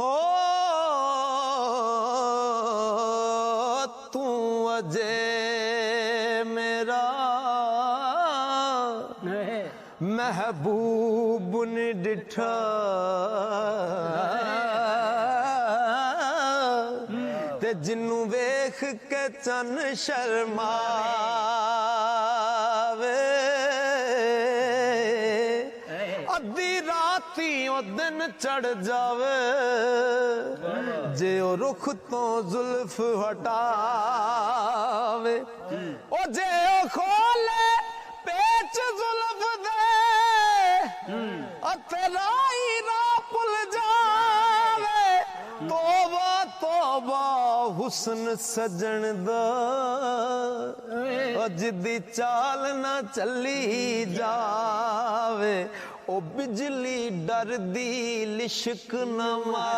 हो तू अजे मेरा महबूब ने डिठा ते जिन्नू वेख के चन शर्मावे अद्धी राती ओ दिन चढ़ जावे जे ओ रुख तो जुल्फ हटावे ओ जे ओ खोले पेच जुल्फ दे तेराई रा पुल जावे तोबा तोबा हुस्न सजन दा जिदी चाल ना चली जावे ओ बिजली डर दी लिशक न मारे।